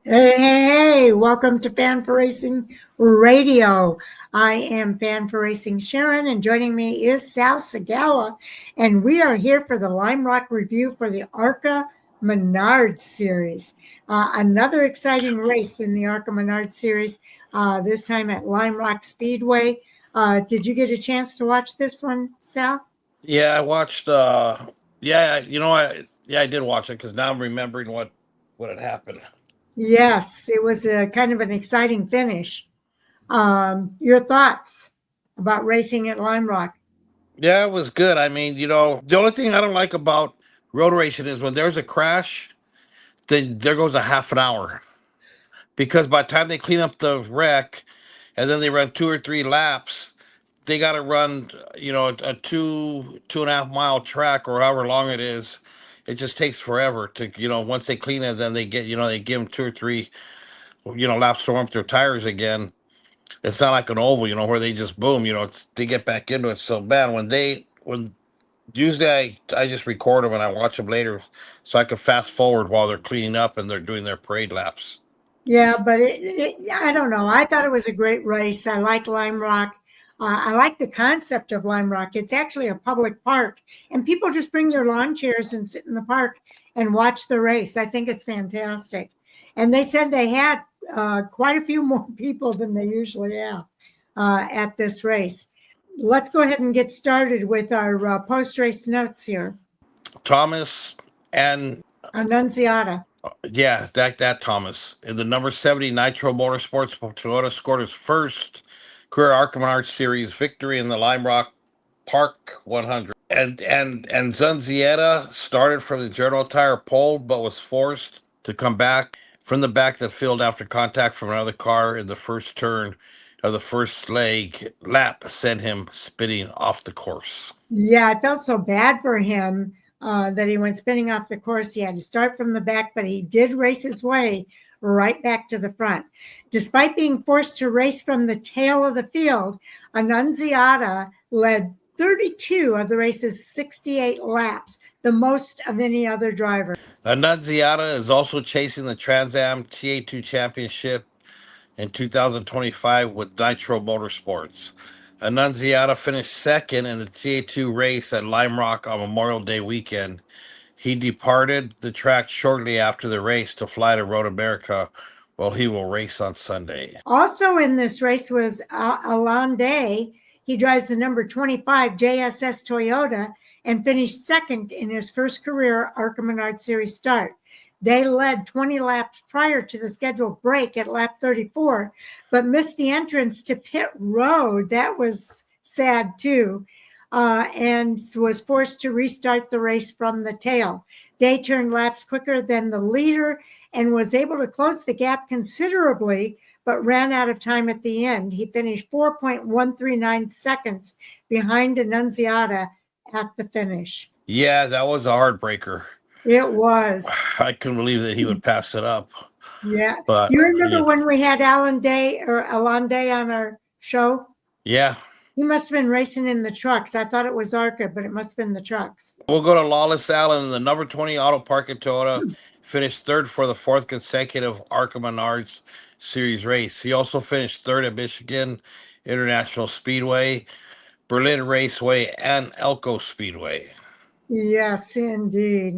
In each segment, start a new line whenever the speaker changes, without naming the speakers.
Hey, welcome to Fan for Racing Radio. I am Fan for Racing Sharon, and joining me is Sal Segala, and we are here for the Lime Rock review for the ARCA Menards series. Another exciting race in the ARCA Menards series, this time at Lime Rock Speedway. Did you get a chance to watch this one, Sal?
Yeah, I watched. I did watch it because now I'm remembering what had happened.
Yes, it was a kind of an exciting finish. Your thoughts about racing at Lime Rock?
Yeah, it was good. I mean, the only thing I don't like about road racing is when there's a crash, then there goes a half an hour because by the time they clean up the wreck, and then they run 2 or 3 laps, they got to run, a 2.5 mile track or however long it is. It just takes forever to, once they clean it, then they give them 2 or 3, laps to warm up their tires again. It's not like an oval, where they just boom, they get back into it so bad. When usually I just record them and I watch them later so I can fast forward while they're cleaning up and they're doing their parade laps.
Yeah, but I don't know. I thought it was a great race. I like Lime Rock. I like the concept of Lime Rock. It's actually a public park, and people just bring their lawn chairs and sit in the park and watch the race. I think it's fantastic. And they said they had quite a few more people than they usually have at this race. Let's go ahead and get started with our post race notes here.
Thomas and
Annunziata.
yeah, that Thomas in the number 70 Nitro Motorsports, Toyota scored his first career ARCA Menards Series victory in the Lime Rock Park 100. And Zunzietta started from the General Tire pole, but was forced to come back from the back of the field after contact from another car in the first turn of the first leg lap sent him spinning off the course.
Yeah, I felt so bad for him that he went spinning off the course. He had to start from the back, but he did race his way right back to the front. Despite being forced to race from the tail of the field, Annunziata led 32 of the race's 68 laps, the most of any other driver.
Annunziata is also chasing the Trans Am TA2 Championship in 2025 with Nitro Motorsports. Annunziata finished second in the TA2 race at Lime Rock on Memorial Day weekend. He departed the track shortly after the race to fly to Road America, while he will race on Sunday.
Also in this race was Alain Day. He drives the number 25 JSS Toyota and finished second in his first career ARCA Menards Series start. They led 20 laps prior to the scheduled break at lap 34, but missed the entrance to pit road. That was sad too, and was forced to restart the race from the tail. Day turned laps quicker than the leader and was able to close the gap considerably, but ran out of time at the end. He finished 4.139 seconds behind Annunziata at the finish.
Yeah, that was a heartbreaker.
It was.
I couldn't believe that he would pass it up.
Yeah.
But
You remember when we had Alain Day on our show?
yeah,
He must have been racing in the trucks. I thought it was ARCA, but it must have been the trucks.
we'll go to Lawless Allen in the number 20 Auto Park at Toyota. Finished third for the fourth consecutive ARCA Menards Series race. He also finished third at Michigan International Speedway, Berlin Raceway, and Elko Speedway.
Yes, indeed.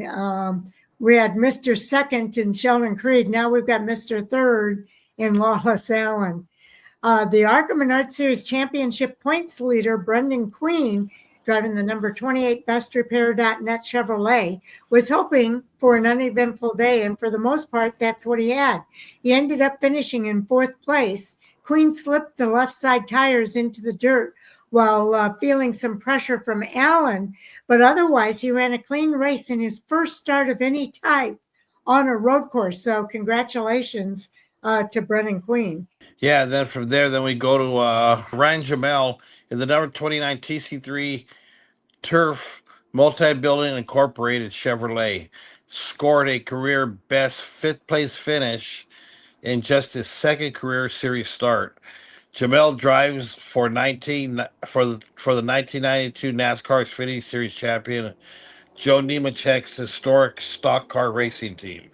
We had Mr. Second in Sheldon Creed. Now we've got Mr. Third in Lawless Allen. The ARCA Menards Series Championship points leader, Brendan Queen, driving the number 28 BestRepair.net Chevrolet, was hoping for an uneventful day, and for the most part, that's what he had. He ended up finishing in fourth place. Queen slipped the left side tires into the dirt while feeling some pressure from Allen, but otherwise he ran a clean race in his first start of any type on a road course. So congratulations to Brendan Queen.
Yeah, and then from there, then we go to Ryan Jamel in the number 29 TC3 Turf Multi-Building Incorporated Chevrolet. Scored a career best fifth place finish in just his second career series start. Jamel drives for the 1992 NASCAR Xfinity Series champion Joe Nemechek's historic stock car racing team.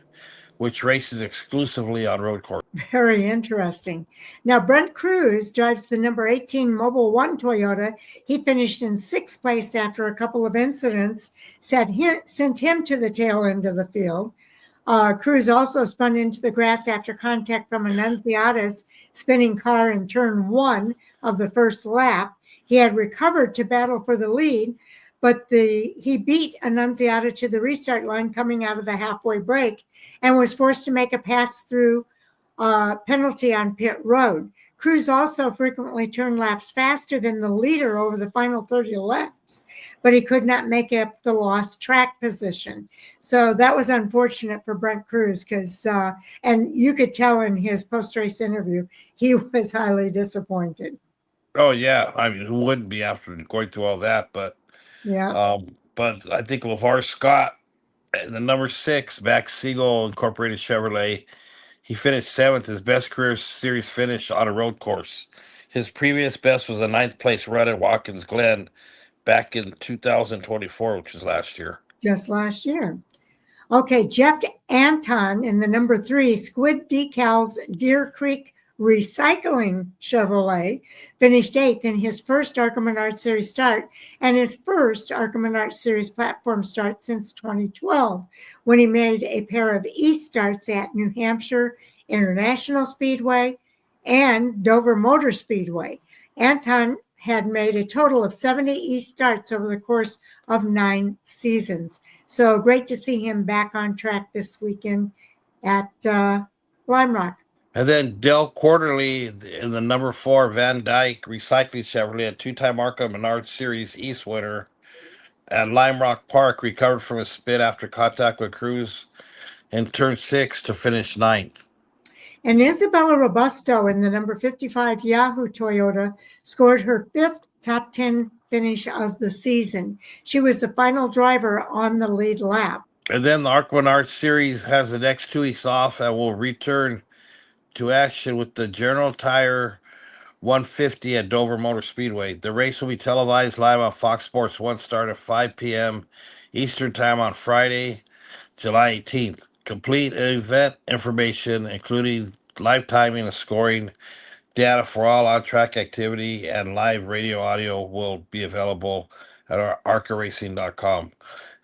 which races exclusively on road course.
Very interesting. Now, Brent Cruz drives the number 18 Mobile One Toyota. He finished in sixth place after a couple of incidents sent him to the tail end of the field. Cruz also spun into the grass after contact from Annunziata's spinning car in turn one of the first lap. He had recovered to battle for the lead, but he beat Annunziata to the restart line coming out of the halfway break and was forced to make a pass-through penalty on pit road. Cruz also frequently turned laps faster than the leader over the final 30 laps, but he could not make up the lost track position. So that was unfortunate for Brent Cruz because, and you could tell in his post-race interview, he was highly disappointed.
Oh yeah, I mean, who wouldn't be after going through all that? But
yeah,
but I think LeVar Scott, the number 6, Max Siegel Incorporated Chevrolet, he finished 7th, his best career series finish on a road course. His previous best was a 9th place run at Watkins Glen back in 2024, which was last year.
Just last year. Okay, Jeff Anton in the number 3 Squid Decals Deer Creek Recycling Chevrolet finished 8th in his first ARCA Menards Series start and his first ARCA Menards Series platform start since 2012, when he made a pair of East starts at New Hampshire International Speedway and Dover Motor Speedway. Anton had made a total of 70 East starts over the course of 9 seasons. So great to see him back on track this weekend at Lime Rock.
And then Del Quarterly in the number 4 Van Dyke Recycling Chevrolet, a 2-time ARCA Menards Series East winner at Lime Rock Park, recovered from a spin after contact with Cruz in turn 6 to finish 9th.
And Isabella Robusto in the number 55 Yahoo Toyota scored her 5th top 10 finish of the season. She was the final driver on the lead lap.
And then the ARCA Menards Series has the next 2 weeks off and will return to action with the General Tire 150 at Dover Motor Speedway. The race will be televised live on Fox Sports 1 start at 5 p.m. Eastern Time on Friday, July 18th. Complete event information, including live timing and scoring data for all on-track activity and live radio audio, will be available at our arcaracing.com.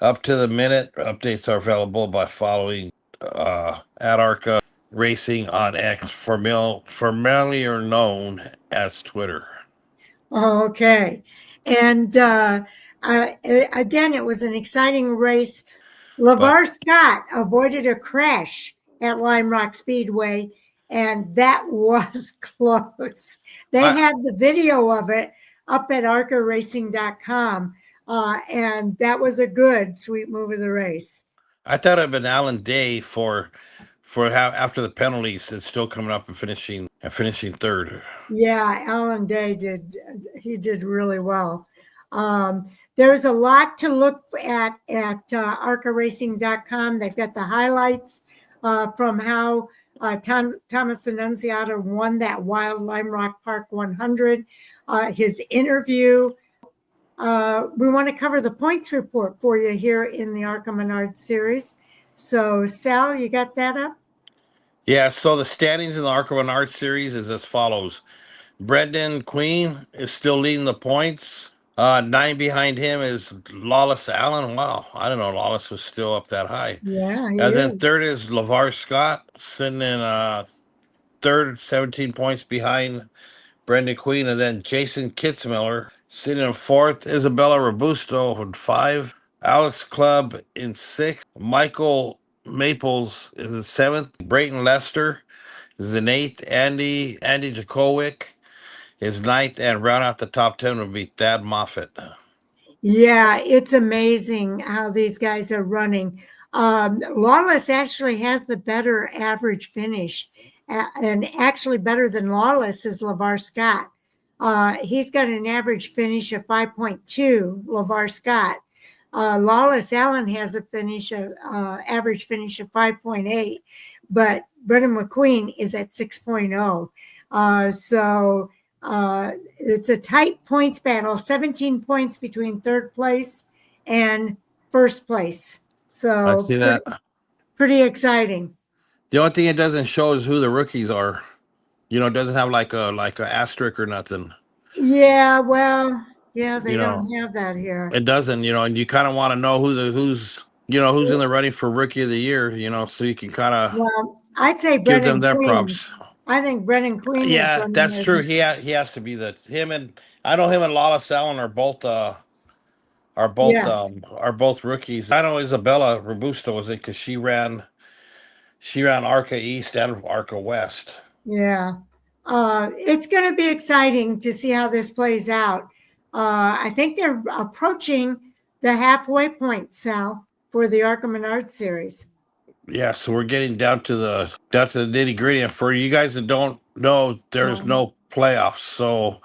Up to the minute updates are available by following at ARCA Racing on X, familiar known as Twitter.
Okay. And again, it was an exciting race. LeVar Scott avoided a crash at Lime Rock Speedway, and that was close. They had the video of it up at arcaracing.com, and that was a good, sweet move of the race.
I thought it'd been Alan Day for how after the penalties, it's still coming up and finishing 3rd.
Yeah, Alan Day did really well. There's a lot to look at arcaracing.com. They've got the highlights from how Thomas Annunziata won that wild Lime Rock Park 100, his interview. We want to cover the points report for you here in the ARCA Menards series. So, Sal, you got that up?
Yeah, so the standings in the ARCA Menards series is as follows. Brendan Queen is still leading the points. 9 behind him is Lawless Allen. Wow, I don't know Lawless was still up that high.
Yeah,
and then 3rd is LeVar Scott, sitting in 3rd, 17 points behind Brendan Queen. And then Jason Kitzmiller sitting in 4th. Isabella Robusto in 5. Alex Clubb in 6th. Michael Maples is in 7th. Brayton Lester is in 8th. Andy Jakowick is 9th, and round out the top 10 would be Thad Moffitt.
Yeah, it's amazing how these guys are running. Lawless actually has the better average finish, and actually better than Lawless is LeVar Scott. He's got an average finish of 5.2, LeVar Scott. Lawless Allen has a average finish of 5.8, but Brendan McQueen is at 6.0. So it's a tight points battle, 17 points between 3rd place and 1st place. So
I see that.
Pretty exciting.
The only thing it doesn't show is who the rookies are. You know, it doesn't have like a asterisk or nothing.
Yeah, well, yeah, they
You know,
don't have that here.
it doesn't. You know, and you kind of want to know who's in the running for rookie of the year. You know, so you can kind of
Well, I'd say
give them
Brennan
their
Queen.
props.
I think Brennan Queen is
Yeah,
running
that's
as
true. He has to be the him and I know him and Lala Salon
yes,
are both rookies. I know Isabella Robusto was it because she ran ARCA East and ARCA West.
yeah. It's going to be exciting to see how this plays out. I think they're approaching the halfway point, Sal, for the ARCA Menards series.
Yeah, so we're getting down to the nitty gritty. And for you guys that don't know, there's
Um,
no playoffs. So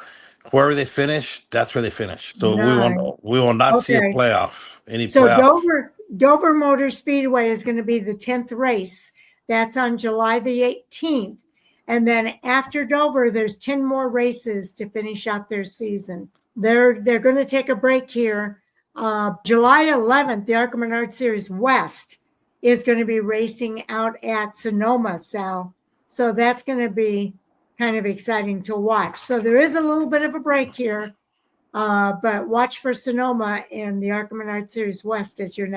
wherever they finish, that's where they finish. So
Nine.
we will not see a
Okay.
playoff. Any
So
playoff.
Dover Motor Speedway is going to be the 10th race. That's on July the 18th. And then after Dover, there's 10 more races to finish out their season. They're going to take a break here. July 11th, the ARCA Menard Series West is going to be racing out at Sonoma, Sal. So that's going to be kind of exciting to watch. So there is a little bit of a break here. But watch for Sonoma and the ARCA Menard Series West as your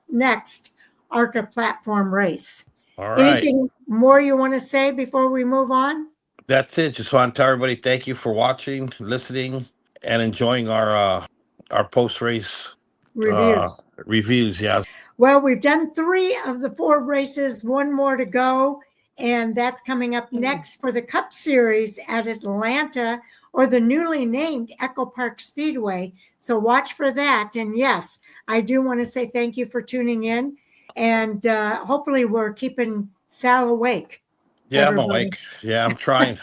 next ARCA platform race.
All right.
Anything more you want to say before we move on?
That's it. Just want to tell everybody thank you for watching, listening, and enjoying our post race
Reviews.
reviews. Yeah.
Well, we've done 3 of the 4 races, 1 more to go. And that's coming up next for the Cup Series at Atlanta, or the newly named Echo Park Speedway. So watch for that. And yes, I do want to say thank you for tuning in. And hopefully we're keeping Sal awake.
Yeah, I'm
Everybody.
awake. Yeah, I'm trying.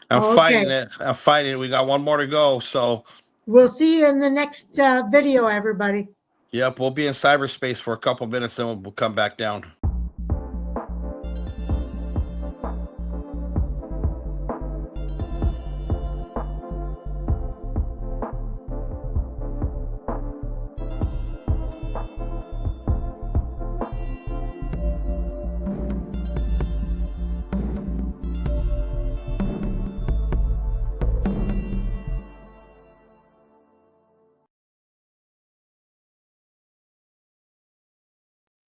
I'm
Okay.
fighting it. I'm fighting it. We got one more to go. So,
We'll see you in the next video, everybody.
yep, we'll be in cyberspace for a couple minutes, then we'll come back down.